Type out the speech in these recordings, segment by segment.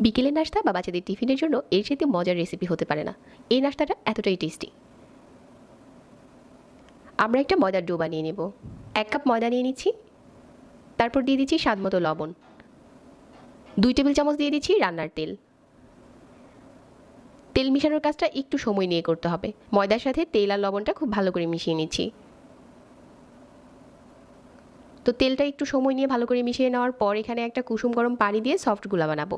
বিকেলের নাস্তা বা বাচ্চাদের টিফিনের জন্য এর চাইতে মজার রেসিপি হতে পারে না। এই নাস্তাটা এতটাই টেস্টি। আমরা একটা ময়দার ডো বানিয়ে নেব। 1 কাপ ময়দা নিয়ে নিচ্ছি। তারপর দিয়ে দিচ্ছি স্বাদ মতো লবণ। 2 টেবিল চামচ দিয়ে দিচ্ছি রান্নার তেল। তেল মিশানোর কাজটা একটু সময় নিয়ে করতে হবে। ময়দার সাথে তেল আর লবণটা খুব ভালো করে মিশিয়ে নিচ্ছি। তো তেলটা একটু সময় নিয়ে ভালো করে মিশিয়ে নেওয়ার পর এখানে একটা কুসুম গরম পানি দিয়ে সফট গুলা বানাবো।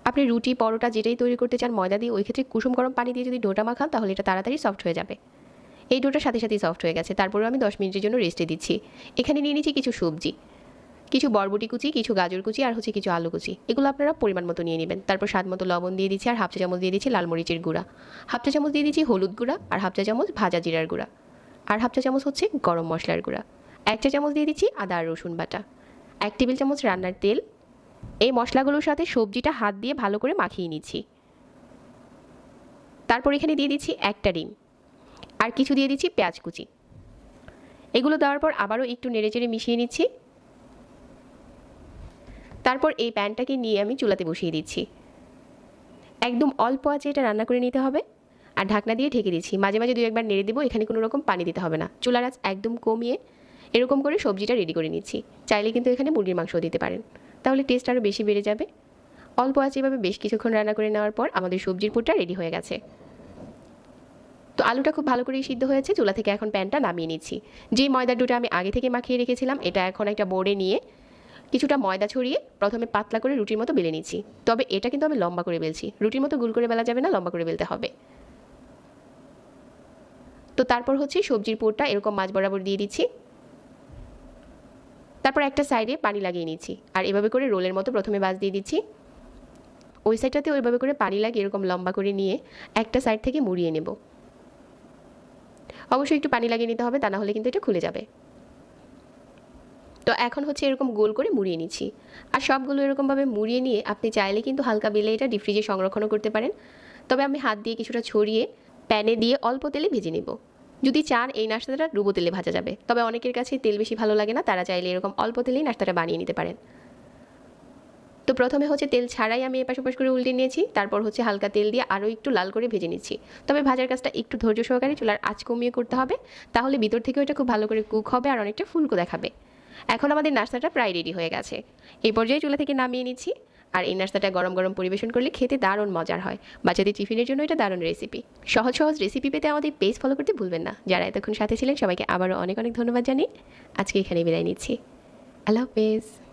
আপনি রুটি পরোটা যেটাই তৈরি করতে চান ময়দা দিয়ে, ওই ক্ষেত্রে কুসুম গরম পানি দিয়ে যদি ডোটা মাখান তাহলে এটা তাড়াতাড়ি সফট হয়ে যাবে। এই ডোটার সাথে সাথেই সফট হয়ে গেছে। তারপরে আমি 10 মিনিটের জন্য রেস্টে দিচ্ছি। এখানে নিয়ে নিচ্ছি কিছু সবজি, কিছু বরবটি কুচি, কিছু গাজর কুচি আর কিছু আলু কুচি। এগুলো আপনারা পরিমাণ মতো নিয়ে নেবেন। তারপর স্বাদ মতো লবণ দিয়ে দিচ্ছি আর 1/2 চা চামচ দিয়ে দিচ্ছি লাল মরিচের গুঁড়া, 1/2 চা চামচ দিয়ে দিচ্ছি হলুদ গুঁড়া আর 1/2 চা চামচ ভাজা জিরার গুঁড়া আর 1/2 চা চামচ হচ্ছে গরম মশলার গুঁড়া। 1 চা চামচ দিয়ে দিচ্ছি আদা আর রসুন বাটা, 1 টেবিল চামচ রান্নার তেল। এই মশলাগুলোর সাথে সবজিটা হাত দিয়ে ভালো করে মাখিয়ে নিচ্ছি। তারপর এখানে দিয়ে দিচ্ছি একটা ডিম আর কিছু দিয়ে দিচ্ছি পেঁয়াজ কুচি। এগুলো দেওয়ার পর আবারও একটু নেড়েচেড়ে মিশিয়ে নিচ্ছি। তারপর এই প্যানটাকে নিয়ে আমি চুলাতে বসিয়ে দিচ্ছি। একদম অল্প আঁচে এটা রান্না করে নিতে হবে আর ঢাকনা দিয়ে ঢেকে দিচ্ছি। মাঝে মাঝে 2-1 বার নেড়ে দেবো। এখানে কোনো রকম পানি দিতে হবে না। চুলার আঁচ একদম কমিয়ে এরকম করে সবজিটা রেডি করে নিচ্ছি। চাইলে কিন্তু এখানে মুরগির মাংসও দিতে পারেন, তাহলে টেস্ট আরও বেশি বেড়ে যাবে। অল্প আঁচে এভাবে বেশ কিছুক্ষণ রান্না করে নেওয়ার পর আমাদের সবজির পুরটা রেডি হয়ে গেছে। তো আলুটা খুব ভালো করেই সিদ্ধ হয়েছে। চুলা থেকে এখন প্যানটা নামিয়ে নিচ্ছি। যে ময়দার ডোটা আমি আগে থেকে মাখিয়ে রেখেছিলাম এটা এখন একটা বোর্ডে নিয়ে কিছুটা ময়দা ছড়িয়ে প্রথমে পাতলা করে রুটির মতো বেলে নিচ্ছি। তবে এটা কিন্তু আমি লম্বা করে বেলছি, রুটির মতো গোল করে বেলা যাবে না, লম্বা করে বেলতে হবে। তো তারপর হচ্ছে সবজির পুরটা এরকম মাঝ বরাবর দিয়ে দিচ্ছি। তারপর একটা সাইডে পানি লাগিয়ে নিচ্ছি আর এভাবে করে রোলের মতো প্রথমে ভাঁজ দিয়ে দিচ্ছি। ওই সাইডটাতে ওইভাবে করে পানি লাগিয়ে এরকম লম্বা করে নিয়ে একটা সাইড থেকে মুড়িয়ে নেব। অবশ্যই একটু পানি লাগিয়ে নিতে হবে, তা না হলে কিন্তু এটা খুলে যাবে। তো এখন হচ্ছে এরকম গোল করে মুড়িয়ে নিচ্ছি আর সবগুলো এরকমভাবে মুড়িয়ে নিয়ে আপনি চাইলে কিন্তু হালকা বেলে এটা ডিপ ফ্রিজে সংরক্ষণও করতে পারেন। তবে আমি হাত দিয়ে কিছুটা ছড়িয়ে প্যানে দিয়ে অল্প তেলে ভেজে নেব। যদি চান এই নাস্তাটা ডুবো তেলে ভাজা যাবে, তবে অনেকের কাছে তেল বেশি ভালো লাগে না, তারা চাইলে এরকম অল্প তেলেই নাস্তাটা বানিয়ে নিতে পারেন। তো প্রথমে হচ্ছে তেল ছাড়াই আমি এপাশ ওপাশ করে উল্টে নিয়েছি। তারপর হচ্ছে হালকা তেল দিয়ে আরও একটু লাল করে ভেজে নিচ্ছি। তবে ভাজার কাজটা একটু ধৈর্য সহকারে চুলার আঁচ কমিয়ে করতে হবে, তাহলে ভিতর থেকেও এটা খুব ভালো করে কুক হবে আর অনেকটা ফুলকো দেখাবে। এখন আমাদের নাস্তাটা প্রায় রেডি হয়ে গেছে। এই পর্যায়ে চুলা থেকে নামিয়ে নিচ্ছি। আর এই নাস্তাটা গরম গরম পরিবেশন করলে খেতে দারুণ মজার হয়। বাচ্চাদের টিফিনের জন্য এটা দারুণ রেসিপি। সহজ সহজ রেসিপি পেতে আমাদের পেজ ফলো করতে ভুলবেন না। যারা এতক্ষণ সাথে ছিলেন সবাইকে আবারও অনেক অনেক ধন্যবাদ জানিয়ে আজকে এখানে বিদায় নিচ্ছি। আল্লাহ হাফেজ।